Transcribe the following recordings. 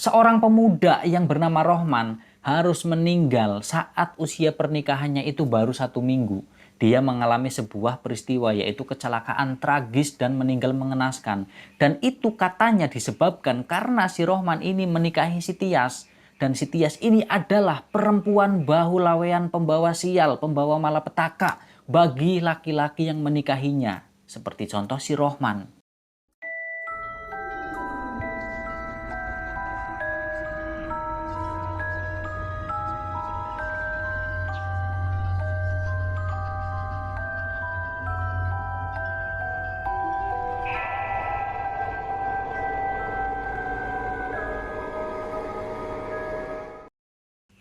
Seorang pemuda yang bernama Rohman harus meninggal saat usia pernikahannya itu baru 1 minggu. Dia mengalami sebuah peristiwa yaitu kecelakaan tragis dan meninggal mengenaskan. Dan itu katanya disebabkan karena si Rohman ini menikahi si Tias. Dan si Tias ini adalah perempuan bahu lawean pembawa sial, pembawa malapetaka bagi laki-laki yang menikahinya. Seperti contoh si Rohman.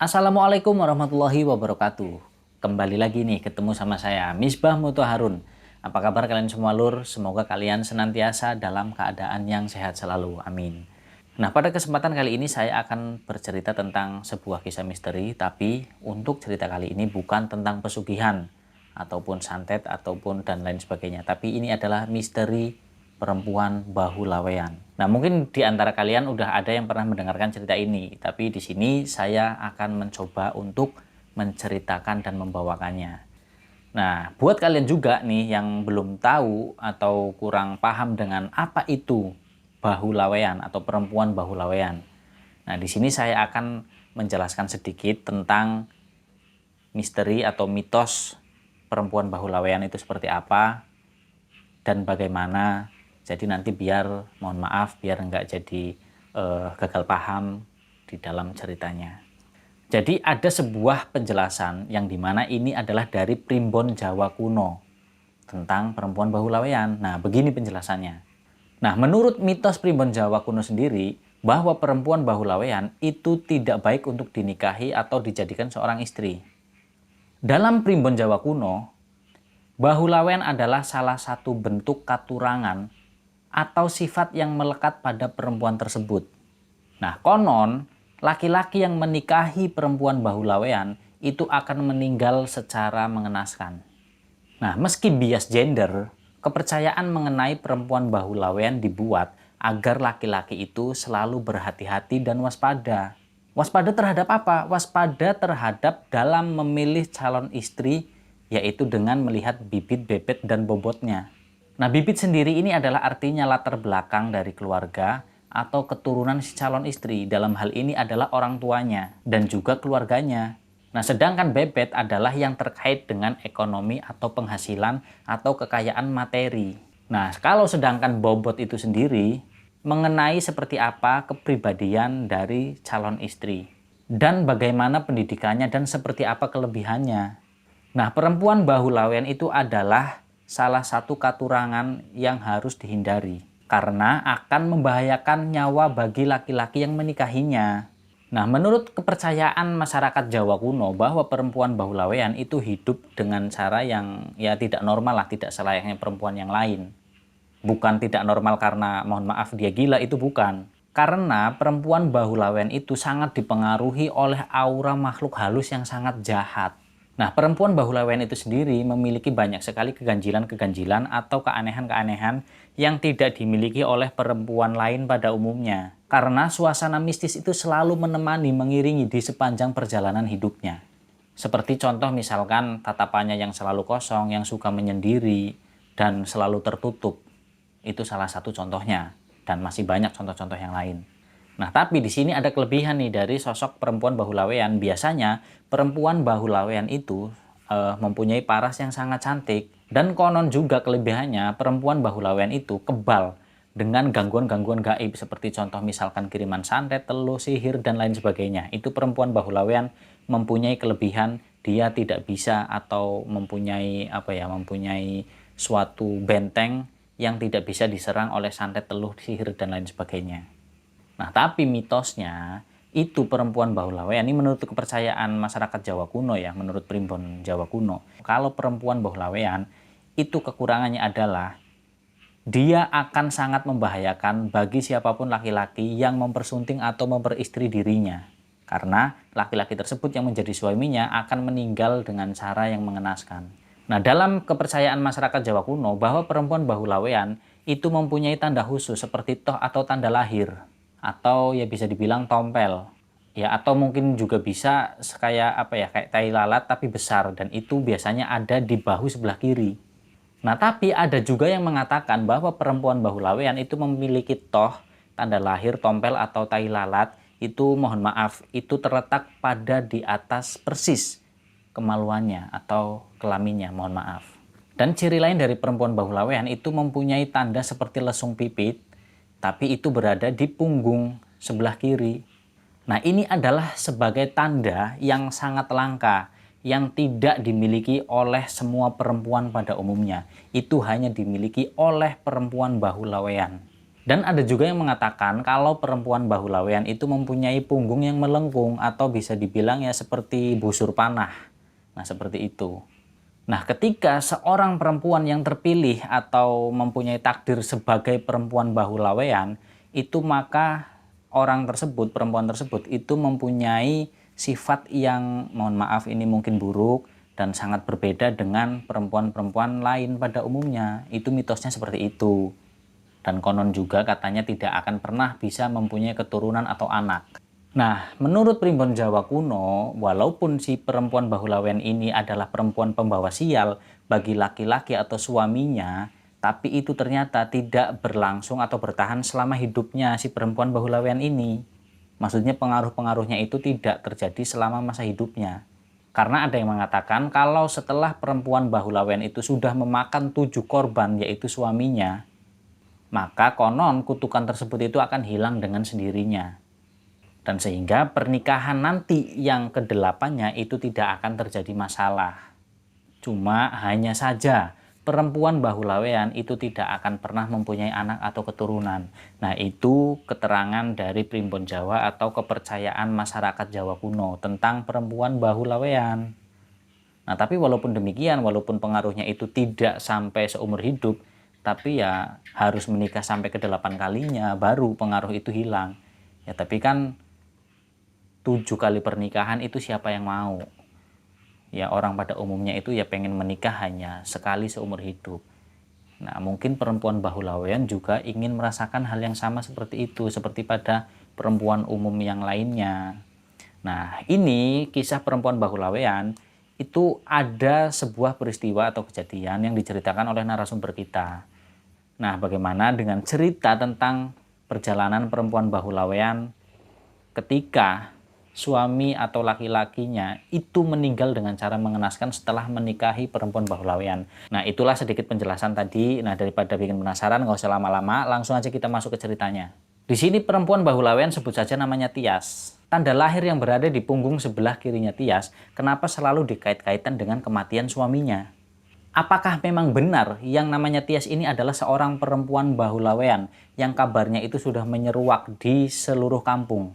Assalamualaikum warahmatullahi wabarakatuh. Kembali lagi nih ketemu sama saya, Misbah Muthaharun. Apa kabar kalian semua lur? Semoga kalian senantiasa dalam keadaan yang sehat selalu. Amin. Nah, pada kesempatan kali ini saya akan bercerita tentang sebuah kisah misteri, tapi untuk cerita kali ini bukan tentang pesugihan ataupun santet ataupun dan lain sebagainya, tapi ini adalah misteri perempuan bahu lawean. Nah, mungkin di antara kalian udah ada yang pernah mendengarkan cerita ini, tapi di sini saya akan mencoba untuk menceritakan dan membawakannya. Nah, buat kalian juga nih yang belum tahu atau kurang paham dengan apa itu bahu lawean atau perempuan bahu lawean. Nah, di sini saya akan menjelaskan sedikit tentang misteri atau mitos perempuan bahu lawean itu seperti apa dan bagaimana. Jadi nanti biar, mohon maaf, biar nggak jadi gagal paham di dalam ceritanya. Jadi ada sebuah penjelasan yang dimana ini adalah dari primbon Jawa kuno tentang perempuan bahu lawean. Nah, begini penjelasannya. Nah, menurut mitos primbon Jawa kuno sendiri, bahwa perempuan bahu lawean itu tidak baik untuk dinikahi atau dijadikan seorang istri. Dalam primbon Jawa kuno, bahu lawean adalah salah satu bentuk katurangan atau sifat yang melekat pada perempuan tersebut. Nah, konon laki-laki yang menikahi perempuan bahu lawean itu akan meninggal secara mengenaskan. Nah, meski bias gender, kepercayaan mengenai perempuan bahu lawean dibuat agar laki-laki itu selalu berhati-hati dan waspada. Waspada terhadap apa? Waspada terhadap dalam memilih calon istri, yaitu dengan melihat bibit, bebet, dan bobotnya. Nah, bibit sendiri ini adalah artinya latar belakang dari keluarga atau keturunan si calon istri. Dalam hal ini adalah orang tuanya dan juga keluarganya. Nah, sedangkan bebet adalah yang terkait dengan ekonomi atau penghasilan atau kekayaan materi. Nah, kalau sedangkan bobot itu sendiri mengenai seperti apa kepribadian dari calon istri dan bagaimana pendidikannya dan seperti apa kelebihannya. Nah, perempuan bahu lawean itu adalah salah satu katurangan yang harus dihindari karena akan membahayakan nyawa bagi laki-laki yang menikahinya. Nah, menurut kepercayaan masyarakat Jawa kuno bahwa perempuan bahu lawean itu hidup dengan cara yang ya tidak normal lah, tidak selayaknya perempuan yang lain. Bukan tidak normal karena mohon maaf dia gila, itu bukan. Karena perempuan bahu lawean itu sangat dipengaruhi oleh aura makhluk halus yang sangat jahat. Nah, perempuan bahu lawean itu sendiri memiliki banyak sekali keganjilan-keganjilan atau keanehan-keanehan yang tidak dimiliki oleh perempuan lain pada umumnya. Karena suasana mistis itu selalu menemani, mengiringi di sepanjang perjalanan hidupnya. Seperti contoh misalkan tatapannya yang selalu kosong, yang suka menyendiri, dan selalu tertutup. Itu salah satu contohnya. Dan masih banyak contoh-contoh yang lain. Nah, tapi di sini ada kelebihan nih dari sosok perempuan bahu lawean. Biasanya perempuan bahu lawean itu mempunyai paras yang sangat cantik. Dan konon juga kelebihannya perempuan bahu lawean itu kebal dengan gangguan-gangguan gaib. Seperti contoh misalkan kiriman santet, teluh, sihir, dan lain sebagainya. Itu perempuan bahu lawean mempunyai kelebihan, dia tidak bisa atau mempunyai suatu benteng yang tidak bisa diserang oleh santet, teluh, sihir, dan lain sebagainya. Nah, tapi mitosnya itu perempuan bahu lawean ini menurut kepercayaan masyarakat Jawa kuno ya, menurut primbon Jawa kuno. Kalau perempuan bahu lawean itu kekurangannya adalah dia akan sangat membahayakan bagi siapapun laki-laki yang mempersunting atau memperistri dirinya. Karena laki-laki tersebut yang menjadi suaminya akan meninggal dengan cara yang mengenaskan. Nah, dalam kepercayaan masyarakat Jawa kuno bahwa perempuan bahu lawean itu mempunyai tanda khusus seperti toh atau tanda lahir. atau ya bisa dibilang tompel. Ya, atau mungkin juga bisa kayak apa ya, kayak tai lalat tapi besar, dan itu biasanya ada di bahu sebelah kiri. Nah, tapi ada juga yang mengatakan bahwa perempuan bahu lawean itu memiliki toh tanda lahir tompel atau tai lalat. Itu mohon maaf, itu terletak pada di atas persis kemaluannya atau kelaminnya, mohon maaf. Dan ciri lain dari perempuan bahu lawean itu mempunyai tanda seperti lesung pipit, tapi itu berada di punggung sebelah kiri. Nah, ini adalah sebagai tanda yang sangat langka, yang tidak dimiliki oleh semua perempuan pada umumnya. Itu hanya dimiliki oleh perempuan bahu lawean. Dan ada juga yang mengatakan kalau perempuan bahu lawean itu mempunyai punggung yang melengkung atau bisa dibilang ya seperti busur panah. Nah, seperti itu. Nah, ketika seorang perempuan yang terpilih atau mempunyai takdir sebagai perempuan bahu lawean, itu maka orang tersebut, perempuan tersebut itu mempunyai sifat yang mohon maaf ini mungkin buruk dan sangat berbeda dengan perempuan-perempuan lain pada umumnya. Itu mitosnya seperti itu. Dan konon juga katanya tidak akan pernah bisa mempunyai keturunan atau anak. Nah, menurut primbon Jawa kuno, walaupun si perempuan bahu lawean ini adalah perempuan pembawa sial bagi laki-laki atau suaminya, tapi itu ternyata tidak berlangsung atau bertahan selama hidupnya si perempuan bahu lawean ini. Maksudnya pengaruh-pengaruhnya itu tidak terjadi selama masa hidupnya. Karena ada yang mengatakan kalau setelah perempuan bahu lawean itu sudah memakan 7 korban yaitu suaminya, maka konon kutukan tersebut itu akan hilang dengan sendirinya. Dan sehingga pernikahan nanti yang ke-8-nya itu tidak akan terjadi masalah. Cuma hanya saja perempuan bahu lawean itu tidak akan pernah mempunyai anak atau keturunan. Nah, itu keterangan dari primbon Jawa atau kepercayaan masyarakat Jawa kuno tentang perempuan bahu lawean. Nah, tapi walaupun demikian, walaupun pengaruhnya itu tidak sampai seumur hidup, tapi ya harus menikah sampai ke-8 kalinya baru pengaruh itu hilang. Ya, tapi kan 7 kali pernikahan itu siapa yang mau? Ya, orang pada umumnya itu ya pengen menikah hanya sekali seumur hidup. Nah, mungkin perempuan bahu lawean juga ingin merasakan hal yang sama seperti itu, seperti pada perempuan umum yang lainnya. Nah, ini kisah perempuan bahu lawean itu ada sebuah peristiwa atau kejadian yang diceritakan oleh narasumber kita. Nah, bagaimana dengan cerita tentang perjalanan perempuan bahu lawean ketika suami atau laki-lakinya itu meninggal dengan cara mengenaskan setelah menikahi perempuan bahu lawean. Nah, itulah sedikit penjelasan tadi. Nah, daripada bikin penasaran, nggak usah lama-lama, langsung aja kita masuk ke ceritanya. Di sini perempuan bahu lawean sebut saja namanya Tias. Tanda lahir yang berada di punggung sebelah kirinya Tias, kenapa selalu dikait-kaitan dengan kematian suaminya? Apakah memang benar yang namanya Tias ini adalah seorang perempuan bahu lawean yang kabarnya itu sudah menyeruak di seluruh kampung?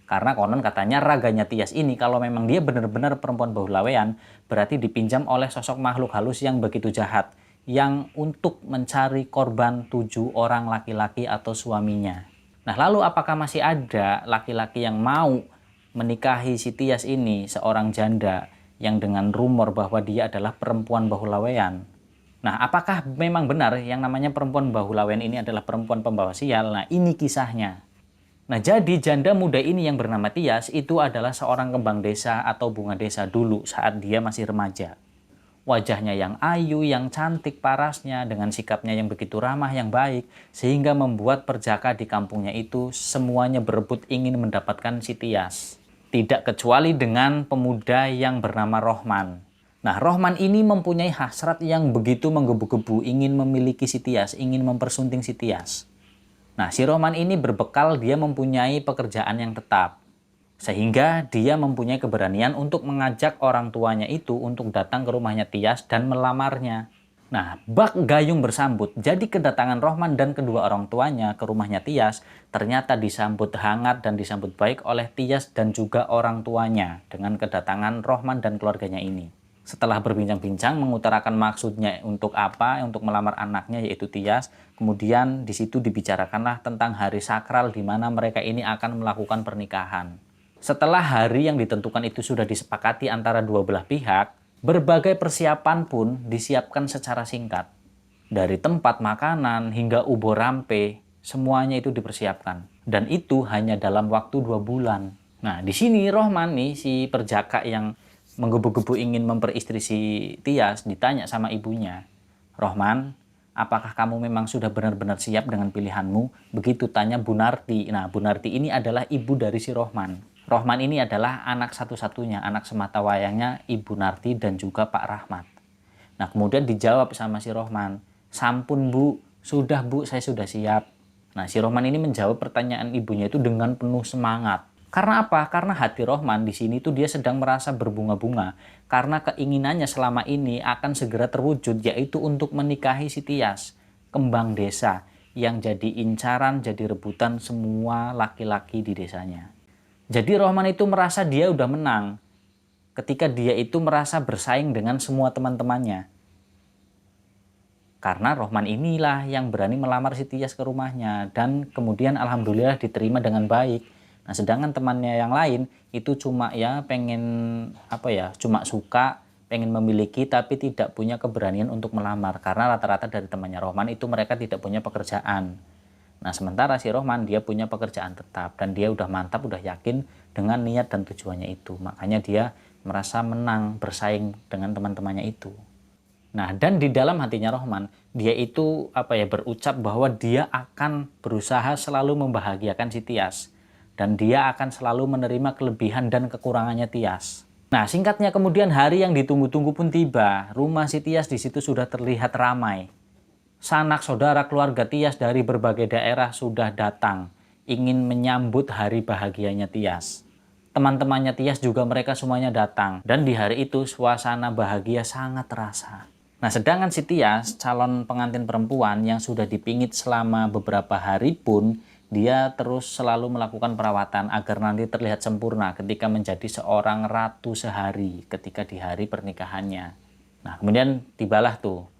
Karena konon katanya raganya Tias ini kalau memang dia benar-benar perempuan bahu lawean, berarti dipinjam oleh sosok makhluk halus yang begitu jahat, yang untuk mencari korban 7 orang laki-laki atau suaminya. Nah, lalu apakah masih ada laki-laki yang mau menikahi si Tias ini, seorang janda yang dengan rumor bahwa dia adalah perempuan bahu lawean? Nah, apakah memang benar yang namanya perempuan bahu lawean ini adalah perempuan pembawa sial? Nah, ini kisahnya. Nah, jadi janda muda ini yang bernama Tias itu adalah seorang kembang desa atau bunga desa dulu saat dia masih remaja. Wajahnya yang ayu, yang cantik parasnya, dengan sikapnya yang begitu ramah, yang baik, sehingga membuat perjaka di kampungnya itu semuanya berebut ingin mendapatkan si Tias. Tidak kecuali dengan pemuda yang bernama Rohman. Nah, Rohman ini mempunyai hasrat yang begitu menggebu-gebu ingin memiliki si Tias, ingin mempersunting si Tias. Nah, si Rohman ini berbekal dia mempunyai pekerjaan yang tetap. Sehingga dia mempunyai keberanian untuk mengajak orang tuanya itu untuk datang ke rumahnya Tias dan melamarnya. Nah, bak gayung bersambut. Jadi kedatangan Rohman dan kedua orang tuanya ke rumahnya Tias ternyata disambut hangat dan disambut baik oleh Tias dan juga orang tuanya dengan kedatangan Rohman dan keluarganya ini. Setelah berbincang-bincang mengutarakan maksudnya untuk apa, untuk melamar anaknya yaitu Tias, kemudian di situ dibicarakanlah tentang hari sakral di mana mereka ini akan melakukan pernikahan. Setelah hari yang ditentukan itu sudah disepakati antara dua belah pihak, berbagai persiapan pun disiapkan secara singkat. Dari tempat makanan hingga ubur rampe, semuanya itu dipersiapkan. Dan itu hanya dalam waktu 2 bulan. Nah, di sini Rohman nih, si perjaka yang menggebu-gebu ingin memperistri si Tias, ditanya sama ibunya, "Rohman, apakah kamu memang sudah benar-benar siap dengan pilihanmu?" Begitu tanya Bu Narti. Nah, Bu Narti ini adalah ibu dari si Rohman. Rohman ini adalah anak satu-satunya, anak semata wayangnya Ibu Narti dan juga Pak Rahmat. Nah, kemudian dijawab sama si Rohman, "Sampun Bu, sudah Bu, saya sudah siap." Nah, si Rohman ini menjawab pertanyaan ibunya itu dengan penuh semangat. Karena apa? Karena hati Rohman di sini tuh dia sedang merasa berbunga-bunga. Karena keinginannya selama ini akan segera terwujud, yaitu untuk menikahi si Tias, kembang desa, yang jadi incaran, jadi rebutan semua laki-laki di desanya. Jadi Rohman itu merasa dia udah menang ketika dia itu merasa bersaing dengan semua teman-temannya. Karena Rohman inilah yang berani melamar si Tias ke rumahnya dan kemudian alhamdulillah diterima dengan baik. Nah, sedangkan temannya yang lain itu cuma ya pengen cuma suka, pengen memiliki tapi tidak punya keberanian untuk melamar karena rata-rata dari temannya Rohman itu mereka tidak punya pekerjaan. Nah, sementara si Rohman dia punya pekerjaan tetap dan dia udah mantap, udah yakin dengan niat dan tujuannya itu. Makanya dia merasa menang bersaing dengan teman-temannya itu. Nah, dan di dalam hatinya Rohman, dia itu berucap bahwa dia akan berusaha selalu membahagiakan si Tias dan dia akan selalu menerima kelebihan dan kekurangannya Tias. Nah, singkatnya kemudian hari yang ditunggu-tunggu pun tiba. Rumah si Tias di situ sudah terlihat ramai. Sanak saudara keluarga Tias dari berbagai daerah sudah datang ingin menyambut hari bahagianya Tias. Teman-temannya Tias juga mereka semuanya datang dan di hari itu suasana bahagia sangat terasa. Nah, sedangkan si Tias, calon pengantin perempuan yang sudah dipingit selama beberapa hari pun, dia terus selalu melakukan perawatan agar nanti terlihat sempurna ketika menjadi seorang ratu sehari ketika di hari pernikahannya. Nah, kemudian tibalah tuh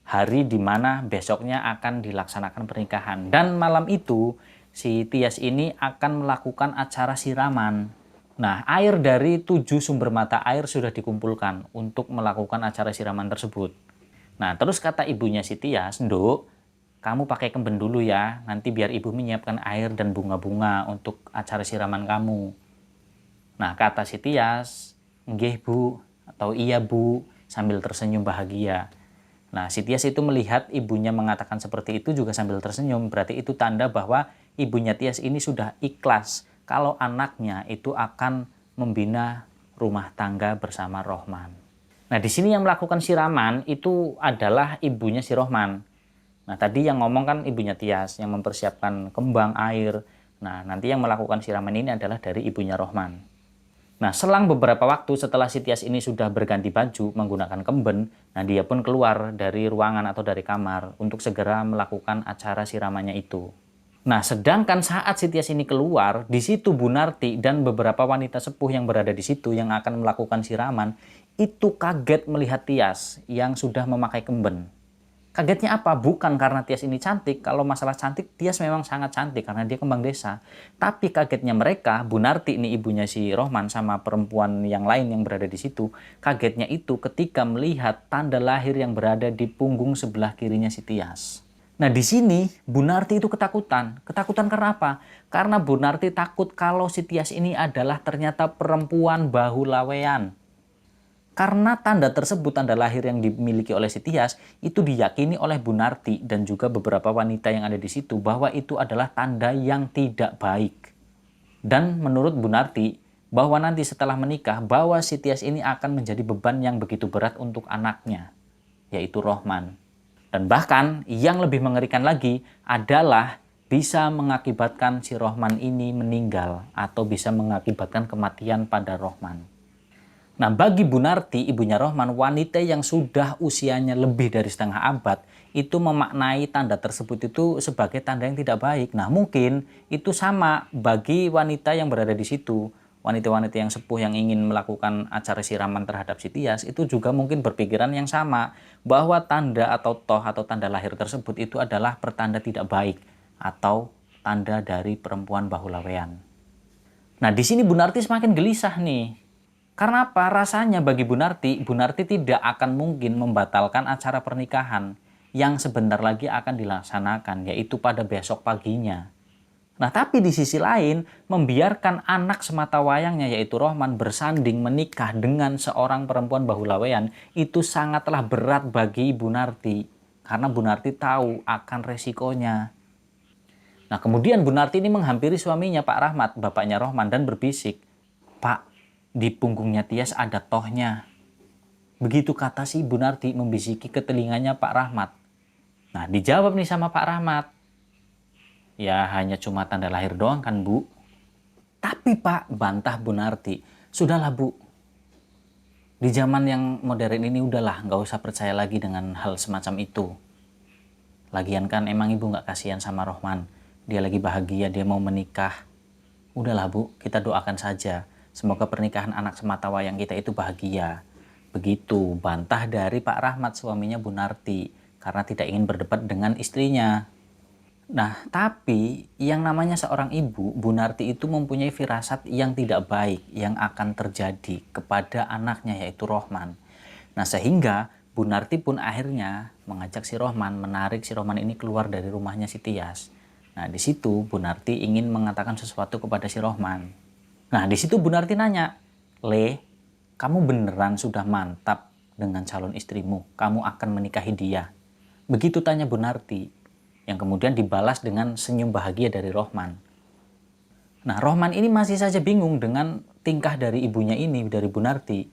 hari di mana besoknya akan dilaksanakan pernikahan. Dan malam itu, si Tias ini akan melakukan acara siraman. Nah, air dari 7 sumber mata air sudah dikumpulkan untuk melakukan acara siraman tersebut. Nah, terus kata ibunya si Tias, "Nduk, kamu pakai kemben dulu ya, nanti biar ibu menyiapkan air dan bunga-bunga untuk acara siraman kamu." Nah, kata si Tias, "Nggih Bu," atau "Iya Bu," sambil tersenyum bahagia. Nah, si Tias itu melihat ibunya mengatakan seperti itu juga sambil tersenyum, berarti itu tanda bahwa ibunya Tias ini sudah ikhlas kalau anaknya itu akan membina rumah tangga bersama Rohman. Nah, di sini yang melakukan siraman itu adalah ibunya si Rohman. Nah, tadi yang ngomong kan ibunya Tias yang mempersiapkan kembang air. Nah, nanti yang melakukan siraman ini adalah dari ibunya Rohman. Nah, selang beberapa waktu setelah si Tias ini sudah berganti baju menggunakan kemben, nah dia pun keluar dari ruangan atau dari kamar untuk segera melakukan acara siramannya itu. Nah, sedangkan saat si Tias ini keluar, di situ Bu Narti dan beberapa wanita sepuh yang berada di situ yang akan melakukan siraman, itu kaget melihat Tias yang sudah memakai kemben. Kagetnya apa? Bukan karena Tias ini cantik. Kalau masalah cantik, Tias memang sangat cantik karena dia kembang desa. Tapi kagetnya mereka, Bu Narti ini ibunya si Rohman sama perempuan yang lain yang berada di situ, kagetnya itu ketika melihat tanda lahir yang berada di punggung sebelah kirinya si Tias. Nah, di sini Bu Narti itu ketakutan. Ketakutan karena apa? Karena Bu Narti takut kalau si Tias ini adalah ternyata perempuan bahu lawean. Karena tanda tersebut, tanda lahir yang dimiliki oleh si Tias, itu diyakini oleh Bu Narti dan juga beberapa wanita yang ada di situ bahwa itu adalah tanda yang tidak baik. Dan menurut Bu Narti, bahwa nanti setelah menikah, bahwa si Tias ini akan menjadi beban yang begitu berat untuk anaknya, yaitu Rohman. Dan bahkan yang lebih mengerikan lagi adalah bisa mengakibatkan si Rohman ini meninggal atau bisa mengakibatkan kematian pada Rohman. Nah, bagi Bu Narti, ibunya Rohman, wanita yang sudah usianya lebih dari setengah abad, itu memaknai tanda tersebut itu sebagai tanda yang tidak baik. Nah, mungkin itu sama bagi wanita yang berada di situ. Wanita-wanita yang sepuh yang ingin melakukan acara siraman terhadap si Tias, itu juga mungkin berpikiran yang sama, bahwa tanda atau toh atau tanda lahir tersebut itu adalah pertanda tidak baik, atau tanda dari perempuan bahu lawean. Nah, di sini Bu Narti semakin gelisah nih. Karena apa? Rasanya bagi Bu Narti tidak akan mungkin membatalkan acara pernikahan yang sebentar lagi akan dilaksanakan, yaitu pada besok paginya. Nah, tapi di sisi lain, membiarkan anak semata wayangnya yaitu Rohman bersanding menikah dengan seorang perempuan bahulaweyan itu sangatlah berat bagi Ibu Narti. Karena Bu Narti tahu akan resikonya. Nah, kemudian Bu Narti ini menghampiri suaminya Pak Rahmat, bapaknya Rohman, dan berbisik, "Pak, di punggungnya Tias ada tohnya." Begitu kata si Bu Narti membisiki ke telinganya Pak Rahmat. Nah, dijawab nih sama Pak Rahmat, "Ya hanya cuma tanda lahir doang kan Bu?" "Tapi Pak," bantah Bu Narti, "sudahlah Bu. Di zaman yang modern ini udahlah, nggak usah percaya lagi dengan hal semacam itu. Lagian kan emang Ibu nggak kasihan sama Rohman. Dia lagi bahagia, dia mau menikah. Udahlah Bu, kita doakan saja. Semoga pernikahan anak sematawayang kita itu bahagia." Begitu bantah dari Pak Rahmat, suaminya Bu Narti, karena tidak ingin berdebat dengan istrinya. Nah, tapi yang namanya seorang ibu, Bu Narti itu mempunyai firasat yang tidak baik yang akan terjadi kepada anaknya yaitu Rohman. Nah, sehingga Bu Narti pun akhirnya mengajak si Rohman, menarik si Rohman ini keluar dari rumahnya si Tias. Nah, di situ Bu Narti ingin mengatakan sesuatu kepada si Rohman. Nah, di situ Bu Narti nanya, "Le, kamu beneran sudah mantap dengan calon istrimu? Kamu akan menikahi dia?" Begitu tanya Bu Narti, yang kemudian dibalas dengan senyum bahagia dari Rohman. Nah, Rohman ini masih saja bingung dengan tingkah dari ibunya ini, dari Bu Narti.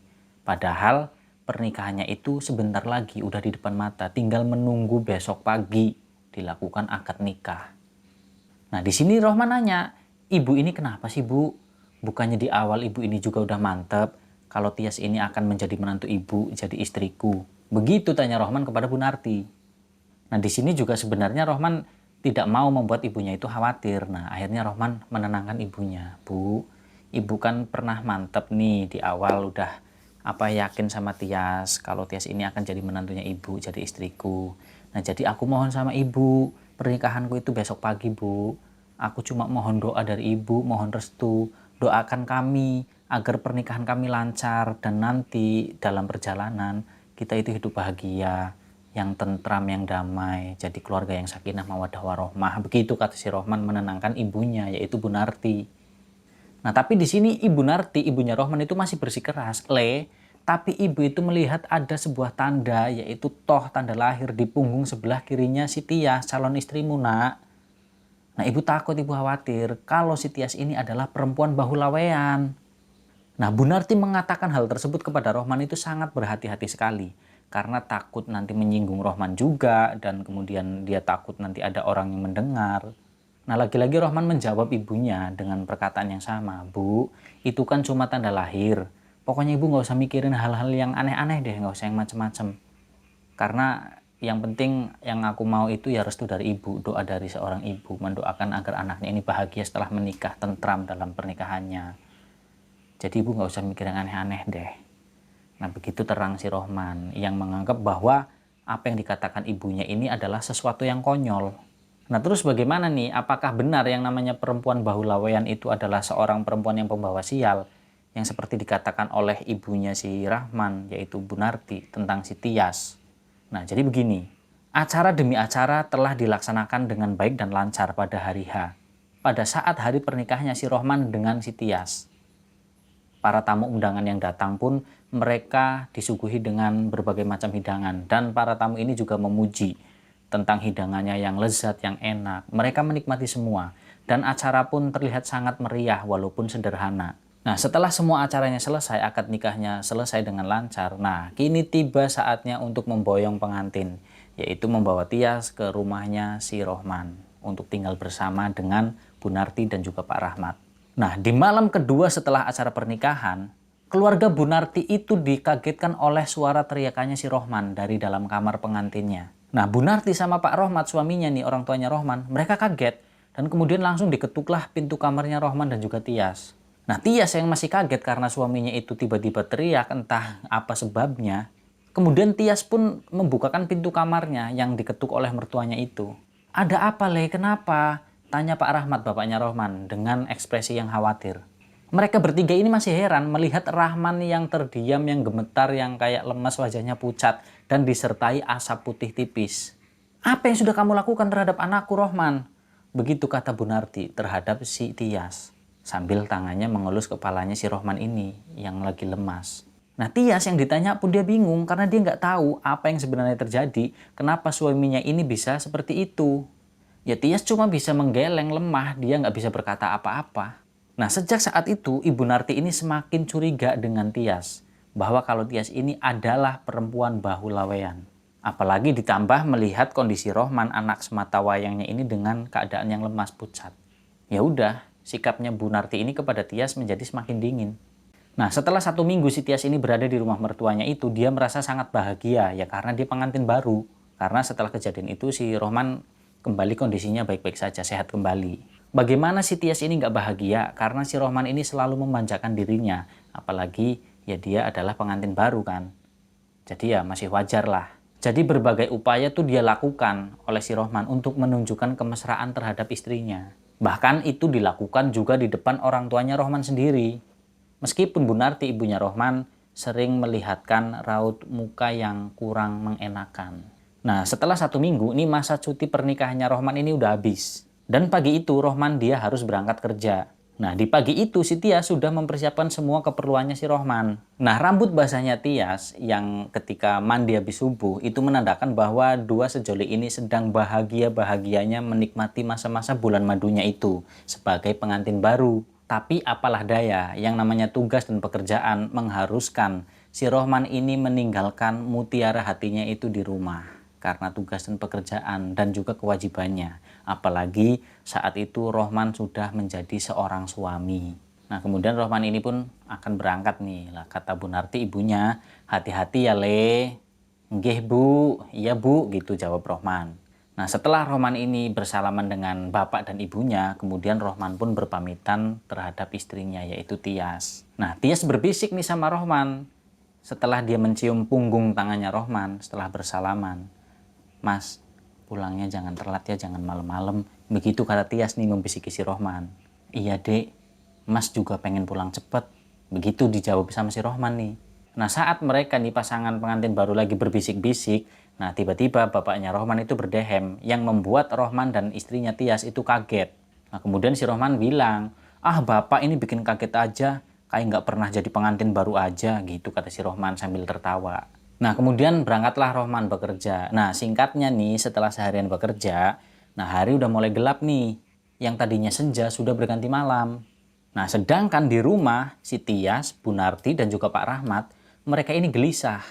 Padahal pernikahannya itu sebentar lagi, udah di depan mata, tinggal menunggu besok pagi dilakukan akad nikah. Nah, di sini Rohman nanya, "Ibu ini kenapa sih Bu? Bukannya di awal ibu ini juga udah mantep kalau Tias ini akan menjadi menantu ibu, jadi istriku." Begitu tanya Rohman kepada Bu Narti. Nah, di sini juga sebenarnya Rohman tidak mau membuat ibunya itu khawatir. Nah, akhirnya Rohman menenangkan ibunya. "Bu, ibu kan pernah mantep nih di awal udah yakin sama Tias kalau Tias ini akan jadi menantunya ibu, jadi istriku. Nah, jadi aku mohon sama ibu, pernikahanku itu besok pagi, Bu. Aku cuma mohon doa dari ibu, mohon restu. Doakan kami agar pernikahan kami lancar dan nanti dalam perjalanan kita itu hidup bahagia, yang tentram, yang damai, jadi keluarga yang sakinah mawaddah warohmah." Begitu kata si Rohman menenangkan ibunya, yaitu Bu Narti. Nah, tapi di sini Ibu Narti, ibunya Rohman itu masih bersikeras, "Le, tapi ibu itu melihat ada sebuah tanda, yaitu toh tanda lahir di punggung sebelah kirinya si Tias, calon istrimu, Nak. Nah, ibu takut, ibu khawatir kalau si Tias ini adalah perempuan bahulaweyan." Nah, Bu Narti mengatakan hal tersebut kepada Rohman itu sangat berhati-hati sekali. Karena takut nanti menyinggung Rohman juga, dan kemudian dia takut nanti ada orang yang mendengar. Nah, lagi-lagi Rohman menjawab ibunya dengan perkataan yang sama, "Bu, itu kan cuma tanda lahir. Pokoknya ibu nggak usah mikirin hal-hal yang aneh-aneh deh, nggak usah yang macem-macem. Karena yang penting yang aku mau itu ya restu dari ibu, doa dari seorang ibu, mendoakan agar anaknya ini bahagia setelah menikah, tentram dalam pernikahannya. Jadi ibu nggak usah mikir yang aneh-aneh deh." Nah, begitu terang si Rohman yang menganggap bahwa apa yang dikatakan ibunya ini adalah sesuatu yang konyol. Nah, terus bagaimana nih? Apakah benar yang namanya perempuan bahulaweyan itu adalah seorang perempuan yang pembawa sial? Yang seperti dikatakan oleh ibunya si Rahman, yaitu Bu Narti, tentang si Tias. Nah, jadi begini. Acara demi acara telah dilaksanakan dengan baik dan lancar pada hari H. Pada saat hari pernikahannya si Rohman dengan si Tias. Para tamu undangan yang datang pun mereka disuguhi dengan berbagai macam hidangan. Dan para tamu ini juga memuji tentang hidangannya yang lezat, yang enak. Mereka menikmati semua. Dan acara pun terlihat sangat meriah walaupun sederhana. Nah, setelah semua acaranya selesai, akad nikahnya selesai dengan lancar. Nah, kini tiba saatnya untuk memboyong pengantin. Yaitu membawa Tias ke rumahnya si Rohman. Untuk tinggal bersama dengan Bu Narti dan juga Pak Rahmat. Nah, di malam kedua setelah acara pernikahan, keluarga Bu Narti itu dikagetkan oleh suara teriakannya si Rohman dari dalam kamar pengantinnya. Nah, Bu Narti sama Pak Rahmat, suaminya nih, orang tuanya Rohman, mereka kaget. Dan kemudian langsung diketuklah pintu kamarnya Rohman dan juga Tias. Nah, Tias yang masih kaget karena suaminya itu tiba-tiba teriak, entah apa sebabnya. Kemudian Tias pun membukakan pintu kamarnya yang diketuk oleh mertuanya itu. "Ada apa, Le? Kenapa?" tanya Pak Rahmat, bapaknya Rohman, dengan ekspresi yang khawatir. Mereka bertiga ini masih heran melihat Rahman yang terdiam, yang gemetar, yang kayak lemas, wajahnya pucat, dan disertai asap putih tipis. "Apa yang sudah kamu lakukan terhadap anakku, Rohman?" Begitu kata Bu Narti terhadap si Tias, sambil tangannya mengelus kepalanya si Rohman ini yang lagi lemas. Nah, Tias yang ditanya pun dia bingung karena dia nggak tahu apa yang sebenarnya terjadi, kenapa suaminya ini bisa seperti itu. Ya Tias cuma bisa menggeleng lemah, dia nggak bisa berkata apa-apa. Nah, sejak saat itu Ibu Narti ini semakin curiga dengan Tias, bahwa kalau Tias ini adalah perempuan bahu lawean. Apalagi ditambah melihat kondisi Rohman anak sematawayangnya ini dengan keadaan yang lemas pucat. Ya udah, sikapnya Bu Narti ini kepada Tias menjadi semakin dingin. Nah, setelah 1 minggu si Tias ini berada di rumah mertuanya itu, dia merasa sangat bahagia ya karena dia pengantin baru. Karena setelah kejadian itu si Rohman kembali kondisinya baik-baik saja, sehat kembali. Bagaimana si Tias ini nggak bahagia? Karena si Rohman ini selalu memanjakan dirinya. Apalagi ya dia adalah pengantin baru kan. Jadi ya masih wajar lah. Jadi berbagai upaya tuh dia lakukan oleh si Rohman untuk menunjukkan kemesraan terhadap istrinya. Bahkan itu dilakukan juga di depan orang tuanya Rohman sendiri. Meskipun Bu Narti ibunya Rohman sering melihatkan raut muka yang kurang mengenakan. Nah, setelah 1 minggu ini masa cuti pernikahannya Rohman ini udah habis. Dan pagi itu Rohman dia harus berangkat kerja. Nah, di pagi itu si Tias sudah mempersiapkan semua keperluannya si Rohman. Nah, rambut basahnya Tias yang ketika mandi habis subuh itu menandakan bahwa dua sejoli ini sedang bahagia-bahagianya menikmati masa-masa bulan madunya itu sebagai pengantin baru. Tapi apalah daya, yang namanya tugas dan pekerjaan mengharuskan si Rohman ini meninggalkan mutiara hatinya itu di rumah. Karena tugas dan pekerjaan dan juga kewajibannya. Apalagi saat itu Rohman sudah menjadi seorang suami. Nah, kemudian Rohman ini pun akan berangkat nih. Lah kata Bu Narti ibunya, hati-hati ya Le. Nggih Bu, iya Bu, gitu jawab Rohman. Nah, setelah Rohman ini bersalaman dengan bapak dan ibunya, kemudian Rohman pun berpamitan terhadap istrinya yaitu Tias. Nah, Tias berbisik nih sama Rohman. Setelah dia mencium punggung tangannya Rohman setelah bersalaman. Mas, pulangnya jangan telat ya, jangan malam-malam. Begitu kata Tias nih membisiki si Rohman. Iya dek, Mas juga pengen pulang cepet. Begitu dijawab sama si Rohman nih. Nah, saat mereka nih pasangan pengantin baru lagi berbisik-bisik, nah tiba-tiba bapaknya Rohman itu berdehem yang membuat Rohman dan istrinya Tias itu kaget. Nah, kemudian si Rohman bilang, ah bapak ini bikin kaget aja, kayak nggak pernah jadi pengantin baru aja, gitu kata si Rohman sambil tertawa. Nah, kemudian berangkatlah Rohman bekerja. Nah, singkatnya nih setelah seharian bekerja, nah hari udah mulai gelap nih. Yang tadinya senja sudah berganti malam. Nah, sedangkan di rumah si Tias, Bu Narti dan juga Pak Rahmat, mereka ini gelisah.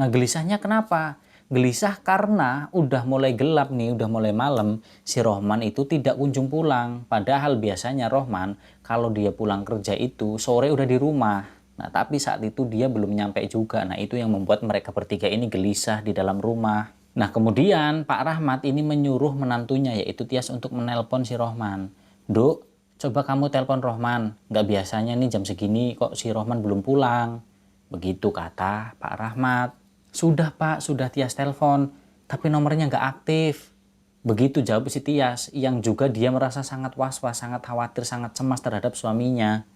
Nah, gelisahnya kenapa? Gelisah karena udah mulai gelap nih, udah mulai malam, si Rohman itu tidak kunjung pulang. Padahal biasanya Rohman kalau dia pulang kerja itu sore udah di rumah. Nah, tapi saat itu dia belum nyampe juga. Nah, itu yang membuat mereka bertiga ini gelisah di dalam rumah. Nah, kemudian Pak Rahmat ini menyuruh menantunya yaitu Tias untuk menelpon si Rohman. Duk, coba kamu telepon Rohman. Nggak biasanya nih jam segini kok si Rohman belum pulang. Begitu kata Pak Rahmat. Sudah Pak, sudah Tias telepon. Tapi nomornya nggak aktif. Begitu jawab si Tias yang juga dia merasa sangat was-was, sangat khawatir, sangat cemas terhadap suaminya.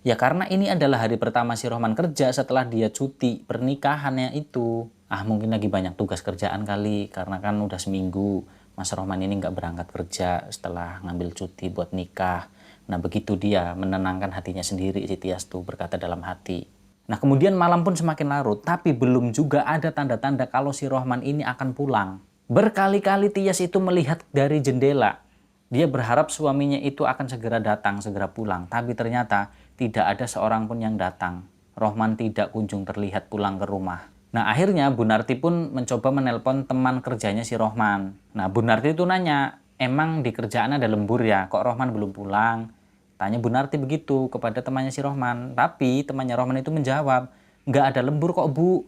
Ya karena ini adalah hari pertama si Rohman kerja setelah dia cuti pernikahannya itu. Ah mungkin lagi banyak tugas kerjaan kali karena kan udah seminggu Mas Rohman ini nggak berangkat kerja setelah ngambil cuti buat nikah. Nah begitu dia menenangkan hatinya sendiri si Tias tuh berkata dalam hati. Nah kemudian malam pun semakin larut tapi belum juga ada tanda-tanda kalau si Rohman ini akan pulang. Berkali-kali Tias itu melihat dari jendela. Dia berharap suaminya itu akan segera datang, segera pulang. Tapi ternyata tidak ada seorang pun yang datang. Rohman tidak kunjung terlihat pulang ke rumah. Nah akhirnya Bu Narti pun mencoba menelpon teman kerjanya si Rohman. Nah Bu Narti itu nanya, emang di kerjaan ada lembur ya? Kok Rohman belum pulang? Tanya Bu Narti begitu kepada temannya si Rohman. Tapi temannya Rohman itu menjawab, nggak ada lembur kok Bu.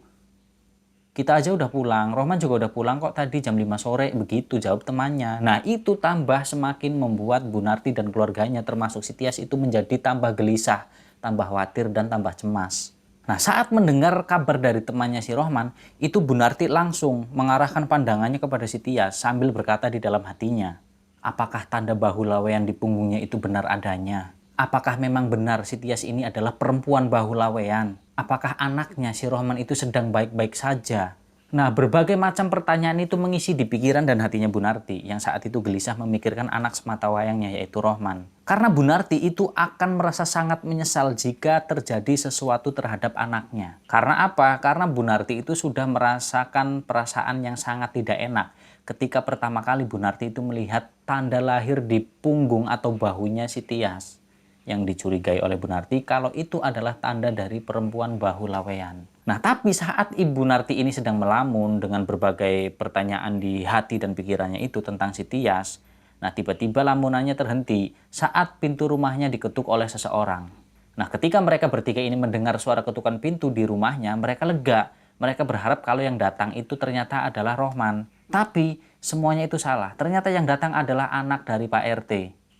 Kita aja udah pulang, Rohman juga udah pulang kok tadi jam 5 sore, begitu jawab temannya. Nah itu tambah semakin membuat Bu Narti dan keluarganya termasuk si Tias itu menjadi tambah gelisah, tambah khawatir dan tambah cemas. Nah saat mendengar kabar dari temannya si Rohman, itu Bu Narti langsung mengarahkan pandangannya kepada si Tias sambil berkata di dalam hatinya, apakah tanda bahu lawean di punggungnya itu benar adanya? Apakah memang benar si Tias ini adalah perempuan bahu lawean? Apakah anaknya si Rohman itu sedang baik-baik saja? Nah, berbagai macam pertanyaan itu mengisi di pikiran dan hatinya Bu Narti yang saat itu gelisah memikirkan anak sematawayangnya yaitu Rohman. Karena Bu Narti itu akan merasa sangat menyesal jika terjadi sesuatu terhadap anaknya. Karena apa? Karena Bu Narti itu sudah merasakan perasaan yang sangat tidak enak ketika pertama kali Bu Narti itu melihat tanda lahir di punggung atau bahunya si Tias. Yang dicurigai oleh Bu Narti kalau itu adalah tanda dari perempuan bahu lawean. Nah, tapi saat Ibu Narti ini sedang melamun dengan berbagai pertanyaan di hati dan pikirannya itu tentang si Tias, nah tiba-tiba lamunannya terhenti saat pintu rumahnya diketuk oleh seseorang. Nah, ketika mereka bertiga ini mendengar suara ketukan pintu di rumahnya, mereka lega. Mereka berharap kalau yang datang itu ternyata adalah Rohman. Tapi semuanya itu salah. Ternyata yang datang adalah anak dari Pak RT.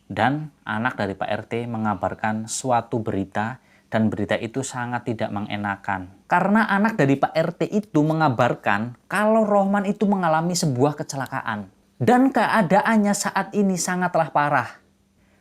Dan anak dari Pak RT mengabarkan suatu berita dan berita itu sangat tidak mengenakan. Karena anak dari Pak RT itu mengabarkan kalau Rohman itu mengalami sebuah kecelakaan. Dan keadaannya saat ini sangatlah parah.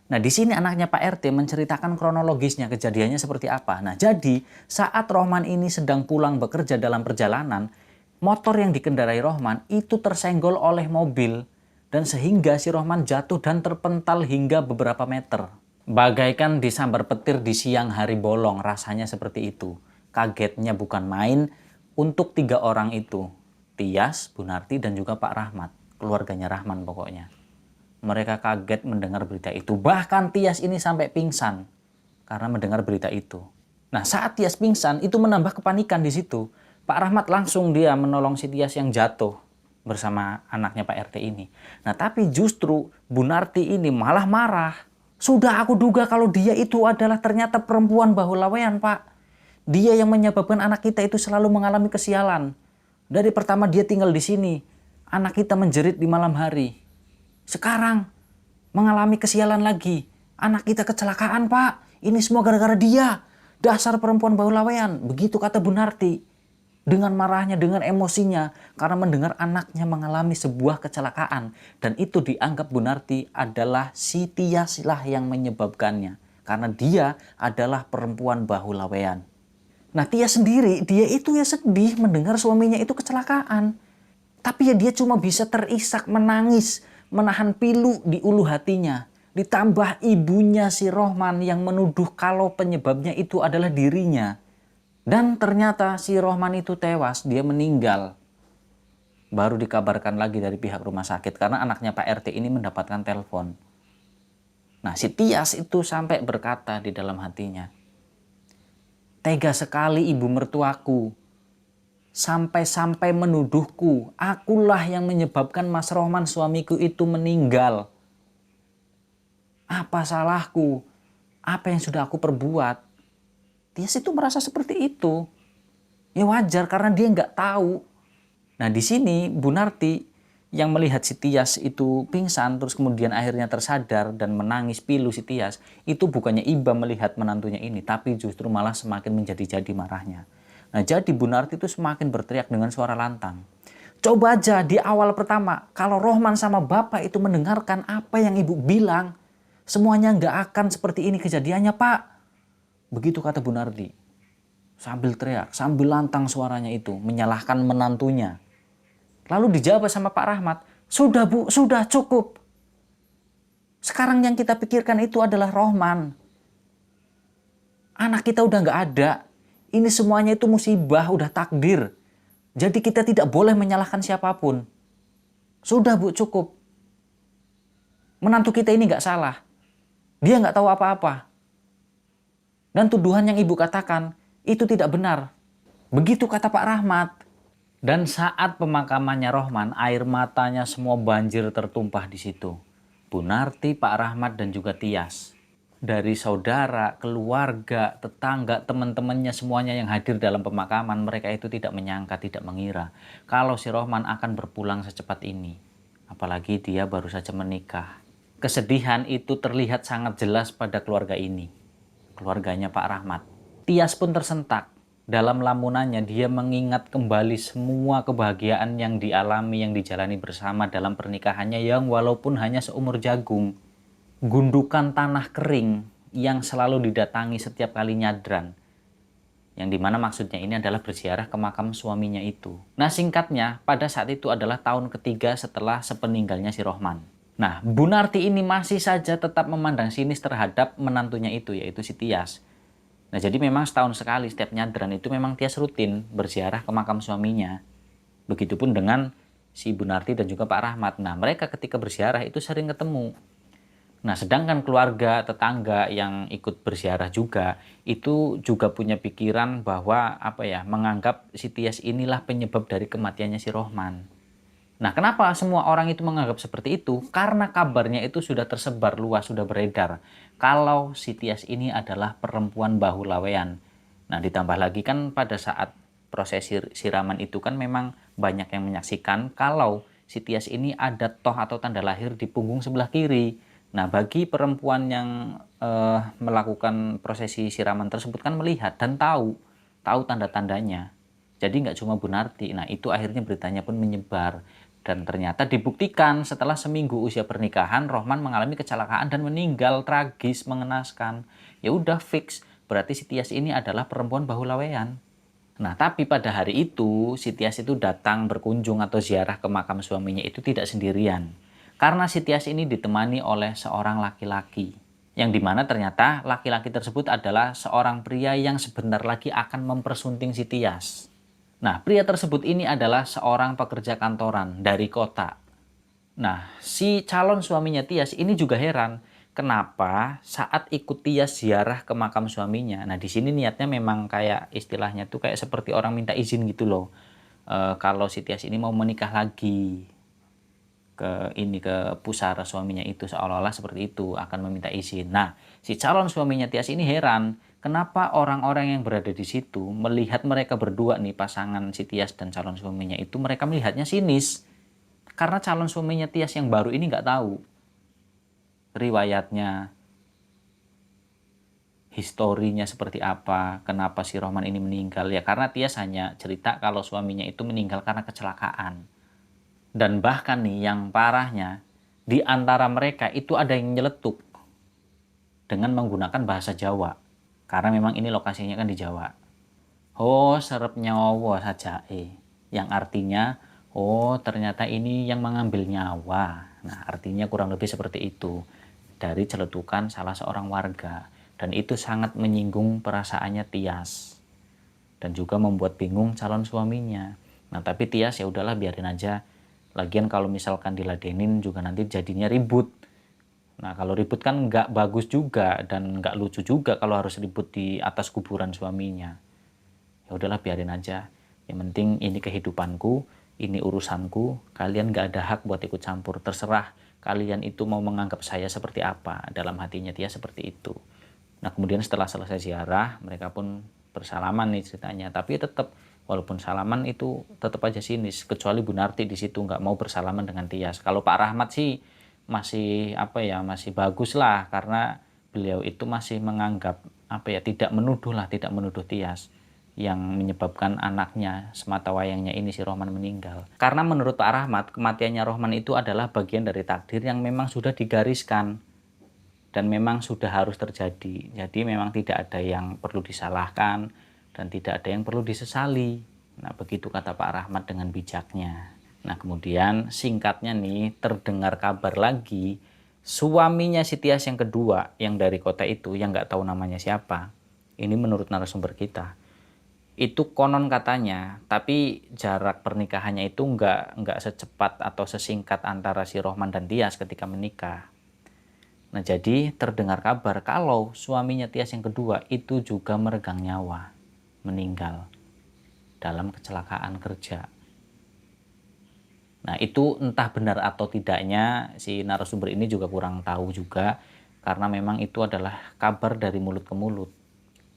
Nah, di sini anaknya Pak RT menceritakan kronologisnya kejadiannya seperti apa. Nah, jadi saat Rohman ini sedang pulang bekerja dalam perjalanan, motor yang dikendarai Rohman itu tersenggol oleh mobil. Dan sehingga si Rohman jatuh dan terpental hingga beberapa meter. Bagaikan disambar petir di siang hari bolong, rasanya seperti itu. Kagetnya bukan main untuk 3 orang itu. Tias, Bu Narti, dan juga Pak Rahmat. Keluarganya Rahman pokoknya. Mereka kaget mendengar berita itu. Bahkan Tias ini sampai pingsan karena mendengar berita itu. Nah, saat Tias pingsan itu menambah kepanikan di situ. Pak Rahmat langsung dia menolong si Tias yang jatuh bersama anaknya Pak RT ini. Nah, tapi justru Bu Narti ini malah marah. Sudah aku duga kalau dia itu adalah ternyata perempuan bahu lawean, Pak. Dia yang menyebabkan anak kita itu selalu mengalami kesialan. Dari pertama dia tinggal di sini, anak kita menjerit di malam hari. Sekarang mengalami kesialan lagi. Anak kita kecelakaan, Pak. Ini semua gara-gara dia. Dasar perempuan bahu lawean. Begitu kata Bu Narti. Dengan marahnya, dengan emosinya. Karena mendengar anaknya mengalami sebuah kecelakaan. Dan itu dianggap Bu Narti adalah si Tias lah yang menyebabkannya. Karena dia adalah perempuan bahu lawean. Nah, Tias sendiri, dia itu ya sedih mendengar suaminya itu kecelakaan. Tapi ya dia cuma bisa terisak menangis. Menahan pilu di ulu hatinya. Ditambah ibunya si Rohman yang menuduh kalau penyebabnya itu adalah dirinya. Dan ternyata si Rohman itu tewas, dia meninggal. Baru dikabarkan lagi dari pihak rumah sakit karena anaknya Pak RT ini mendapatkan telepon. Nah, si Tias itu sampai berkata di dalam hatinya, tega sekali ibu mertuaku. Sampai-sampai menuduhku, akulah yang menyebabkan Mas Rohman suamiku itu meninggal. Apa salahku? Apa yang sudah aku perbuat? Tias itu merasa seperti itu. Ya wajar karena dia nggak tahu. Nah, di sini Bu Narti yang melihat si Tias itu pingsan terus kemudian akhirnya tersadar dan menangis pilu si Tias, itu bukannya iba melihat menantunya ini, tapi justru malah semakin menjadi-jadi marahnya. Nah, jadi Bu Narti itu semakin berteriak dengan suara lantang. Coba aja di awal pertama, kalau Rohman sama Bapak itu mendengarkan apa yang Ibu bilang, semuanya nggak akan seperti ini kejadiannya, Pak. Begitu kata Bu Narti. Sambil teriak, sambil lantang suaranya itu, menyalahkan menantunya. Lalu dijawab sama Pak Rahmat, sudah Bu, sudah cukup. Sekarang yang kita pikirkan itu adalah Rohman. Anak kita udah nggak ada. Ini semuanya itu musibah, udah takdir. Jadi kita tidak boleh menyalahkan siapapun. Sudah Bu, cukup. Menantu kita ini nggak salah. Dia nggak tahu apa-apa. Dan tuduhan yang Ibu katakan itu tidak benar. Begitu kata Pak Rahmat. Dan saat pemakamannya Rohman, air matanya semua banjir tertumpah di situ. Bu Narti, Pak Rahmat, dan juga Tias. Dari saudara, keluarga, tetangga, teman-temannya semuanya yang hadir dalam pemakaman, mereka itu tidak menyangka, tidak mengira kalau si Rohman akan berpulang secepat ini. Apalagi dia baru saja menikah. Kesedihan itu terlihat sangat jelas pada keluarga ini. Keluarganya Pak Rahmat. Tias pun tersentak. Dalam lamunannya dia mengingat kembali semua kebahagiaan yang dialami, yang dijalani bersama dalam pernikahannya yang walaupun hanya seumur jagung. Gundukan tanah kering yang selalu didatangi setiap kali nyadran. yang dimana maksudnya ini adalah berziarah ke makam suaminya itu. Nah singkatnya, pada saat itu adalah tahun ketiga setelah sepeninggalnya si Rohman. Nah, Bu Narti ini masih saja tetap memandang sinis terhadap menantunya itu, yaitu si Tias. Nah, jadi memang setahun sekali setiap nyadran itu memang Tias rutin berziarah ke makam suaminya. Begitupun dengan si Bu Narti dan juga Pak Rahmat. Nah, mereka ketika berziarah itu sering ketemu. Nah, sedangkan keluarga tetangga yang ikut berziarah juga itu juga punya pikiran bahwa menganggap si Tias inilah penyebab dari kematiannya si Rohman. Nah, kenapa semua orang itu menganggap seperti itu? Karena kabarnya itu sudah tersebar luas, sudah beredar. Kalau si Tias ini adalah perempuan bahu lawean. Nah, ditambah lagi kan pada saat proses siraman itu kan memang banyak yang menyaksikan kalau si Tias ini ada toh atau tanda lahir di punggung sebelah kiri. Nah, bagi perempuan yang melakukan prosesi siraman tersebut kan melihat dan tahu tanda-tandanya. Jadi nggak cuma Bu Narti. Nah, itu akhirnya beritanya pun menyebar. Dan ternyata dibuktikan setelah seminggu usia pernikahan, Rohman mengalami kecelakaan dan meninggal tragis, mengenaskan. Ya udah fix, berarti si Tias ini adalah perempuan bahu lawean. Nah, tapi pada hari itu, si Tias itu datang berkunjung atau ziarah ke makam suaminya itu tidak sendirian. Karena si Tias ini ditemani oleh seorang laki-laki. Yang dimana ternyata laki-laki tersebut adalah seorang pria yang sebentar lagi akan mempersunting si Tias. Nah, pria tersebut ini adalah seorang pekerja kantoran dari kota. Nah, si calon suaminya Tias ini juga heran. Kenapa saat ikut Tias ziarah ke makam suaminya? Nah, di sini niatnya memang kayak istilahnya tuh kayak seperti orang minta izin gitu loh. Kalau si Tias ini mau menikah lagi ke pusara suaminya itu, seolah-olah seperti itu akan meminta izin. Nah, si calon suaminya Tias ini heran. Kenapa orang-orang yang berada di situ melihat mereka berdua nih, pasangan si Tias dan calon suaminya itu, mereka melihatnya sinis. Karena calon suaminya Tias yang baru ini nggak tahu riwayatnya, historinya seperti apa, kenapa si Rohman ini meninggal. Ya karena Tias hanya cerita kalau suaminya itu meninggal karena kecelakaan. Dan bahkan nih yang parahnya, di antara mereka itu ada yang nyeletuk dengan menggunakan bahasa Jawa. Karena memang ini lokasinya kan di Jawa. Oh, serep nyawa saja yang artinya, oh ternyata ini yang mengambil nyawa. Nah, artinya kurang lebih seperti itu. Dari celetukan salah seorang warga. Dan itu sangat menyinggung perasaannya Tias. Dan juga membuat bingung calon suaminya. Nah, tapi Tias ya udahlah biarin aja. Lagian kalau misalkan diladenin juga nanti jadinya ribut. Nah, kalau ribut kan nggak bagus juga dan nggak lucu juga kalau harus ribut di atas kuburan suaminya. Ya udahlah biarin aja. Yang penting ini kehidupanku, ini urusanku. Kalian nggak ada hak buat ikut campur. Terserah kalian itu mau menganggap saya seperti apa. Dalam hatinya dia seperti itu. Nah, kemudian setelah selesai ziarah, mereka pun bersalaman nih ceritanya. Tapi tetap walaupun salaman itu tetap aja sinis. Kecuali Bu Narti di situ nggak mau bersalaman dengan Tias. Kalau Pak Rahmat sih masih masih bagus lah karena beliau itu masih menganggap tidak menuduh Tias yang menyebabkan anaknya semata wayangnya ini si Rohman meninggal. Karena menurut Pak Rahmat, kematiannya Rohman itu adalah bagian dari takdir yang memang sudah digariskan dan memang sudah harus terjadi. Jadi memang tidak ada yang perlu disalahkan dan tidak ada yang perlu disesali. Nah, begitu kata Pak Rahmat dengan bijaknya. Nah, kemudian singkatnya nih, terdengar kabar lagi, suaminya si Tias yang kedua, yang dari kota itu, yang nggak tahu namanya siapa, ini menurut narasumber kita, itu konon katanya, tapi jarak pernikahannya itu nggak secepat atau sesingkat antara si Rohman dan Tias ketika menikah. Nah, jadi terdengar kabar kalau suaminya Tias yang kedua itu juga meregang nyawa, meninggal dalam kecelakaan kerja. Nah, itu entah benar atau tidaknya si narasumber ini juga kurang tahu juga karena memang itu adalah kabar dari mulut ke mulut.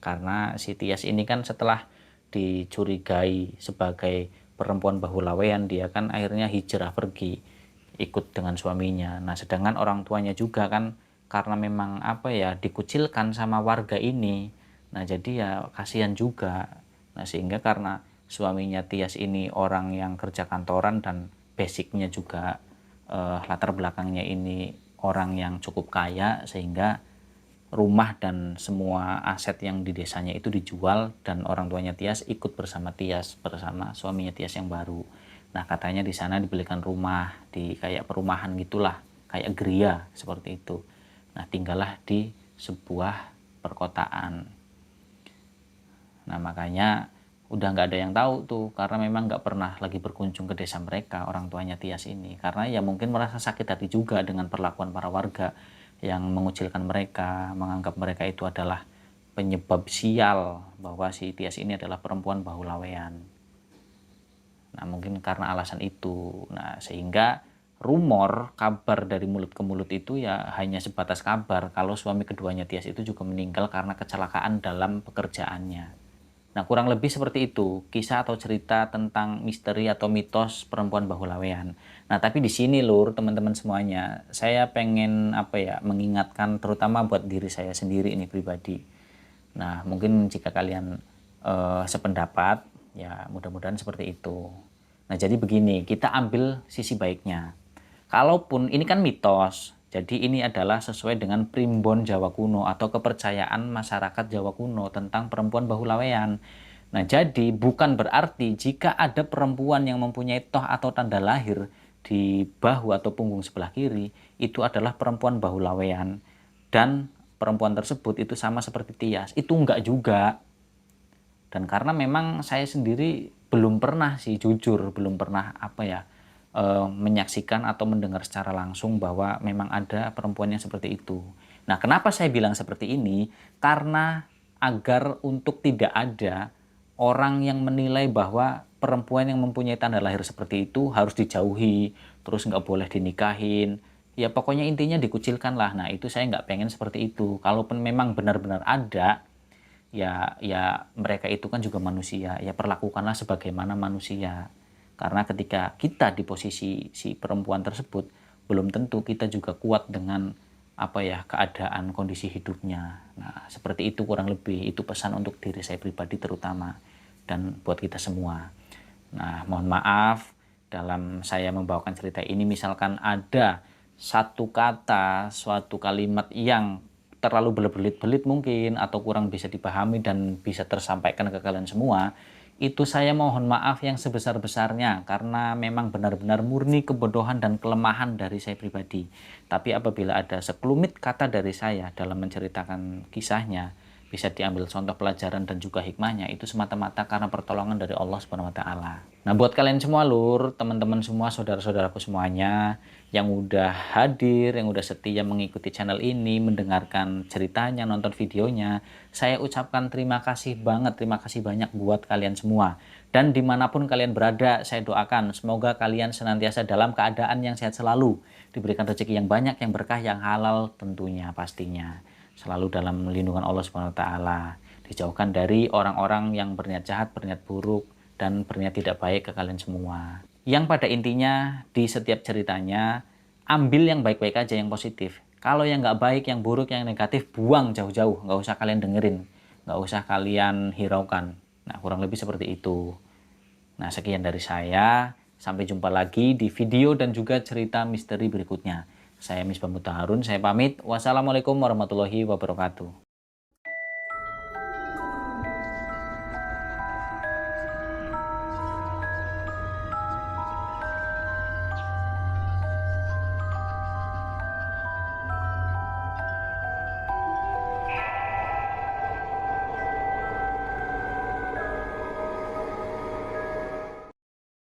Karena si Tias ini kan setelah dicurigai sebagai perempuan bahu lawean, dia kan akhirnya hijrah pergi ikut dengan suaminya. Nah, sedangkan orang tuanya juga kan karena memang dikucilkan sama warga ini. Nah, jadi ya kasihan juga. Nah, sehingga karena suaminya Tias ini orang yang kerja kantoran dan basicnya juga latar belakangnya ini orang yang cukup kaya, sehingga rumah dan semua aset yang di desanya itu dijual dan orang tuanya Tias ikut bersama Tias bersama suaminya Tias yang baru. Nah, katanya di sana dibelikan rumah di kayak perumahan gitulah, kayak geria seperti itu. Nah, tinggallah di sebuah perkotaan. Nah, makanya udah nggak ada yang tahu tuh, karena memang nggak pernah lagi berkunjung ke desa mereka orang tuanya Tias ini, karena ya mungkin merasa sakit hati juga dengan perlakuan para warga yang mengucilkan mereka, menganggap mereka itu adalah penyebab sial, bahwa si Tias ini adalah perempuan bahu lawean. Nah, mungkin karena alasan itu, nah sehingga rumor kabar dari mulut ke mulut itu ya hanya sebatas kabar kalau suami keduanya Tias itu juga meninggal karena kecelakaan dalam pekerjaannya. Nah, kurang lebih seperti itu, kisah atau cerita tentang misteri atau mitos perempuan bahu lawean. Nah, tapi di sini lur, teman-teman semuanya, saya pengen mengingatkan terutama buat diri saya sendiri ini pribadi. Nah, mungkin jika kalian sependapat, ya mudah-mudahan seperti itu. Nah, jadi begini, kita ambil sisi baiknya. Kalaupun ini kan mitos, jadi ini adalah sesuai dengan primbon Jawa kuno atau kepercayaan masyarakat Jawa kuno tentang perempuan bahu lawean. Nah, jadi bukan berarti jika ada perempuan yang mempunyai toh atau tanda lahir di bahu atau punggung sebelah kiri, itu adalah perempuan bahu lawean. Dan perempuan tersebut itu sama seperti Tias. Itu enggak juga. Dan karena memang saya sendiri belum pernah sih, jujur, belum pernah menyaksikan atau mendengar secara langsung bahwa memang ada perempuan yang seperti itu. Nah, kenapa saya bilang seperti ini? Karena agar untuk tidak ada orang yang menilai bahwa perempuan yang mempunyai tanda lahir seperti itu harus dijauhi, terus nggak boleh dinikahin. Ya pokoknya intinya dikucilkan lah. Nah, itu saya nggak pengen seperti itu. Kalaupun memang benar-benar ada, ya mereka itu kan juga manusia, ya perlakukanlah sebagaimana manusia. Karena ketika kita di posisi si perempuan tersebut, belum tentu kita juga kuat dengan keadaan kondisi hidupnya. Nah, seperti itu kurang lebih, itu pesan untuk diri saya pribadi terutama dan buat kita semua. Nah, mohon maaf dalam saya membawakan cerita ini misalkan ada satu kata, suatu kalimat yang terlalu berbelit-belit mungkin atau kurang bisa dipahami dan bisa tersampaikan ke kalian semua, itu saya mohon maaf yang sebesar-besarnya karena memang benar-benar murni kebodohan dan kelemahan dari saya pribadi. Tapi apabila ada sekelumit kata dari saya dalam menceritakan kisahnya, bisa diambil contoh pelajaran dan juga hikmahnya, itu semata-mata karena pertolongan dari Allah Subhanahu wa taala. Nah, buat kalian semua lur, teman-teman semua, saudara-saudaraku semuanya yang udah hadir, yang udah setia mengikuti channel ini, mendengarkan ceritanya, nonton videonya, saya ucapkan terima kasih banget, terima kasih banyak buat kalian semua. Dan dimanapun kalian berada, saya doakan semoga kalian senantiasa dalam keadaan yang sehat selalu, diberikan rezeki yang banyak, yang berkah, yang halal tentunya pastinya. Selalu dalam lindungan Allah Subhanahu wa taala, dijauhkan dari orang-orang yang berniat jahat, berniat buruk, dan berniat tidak baik ke kalian semua. Yang pada intinya di setiap ceritanya, ambil yang baik-baik aja, yang positif. Kalau yang nggak baik, yang buruk, yang negatif, buang jauh-jauh. Nggak usah kalian dengerin, nggak usah kalian hiraukan. Nah, kurang lebih seperti itu. Nah, sekian dari saya. Sampai jumpa lagi di video dan juga cerita misteri berikutnya. Saya Misbah Mutaharun, saya pamit. Wassalamualaikum warahmatullahi wabarakatuh.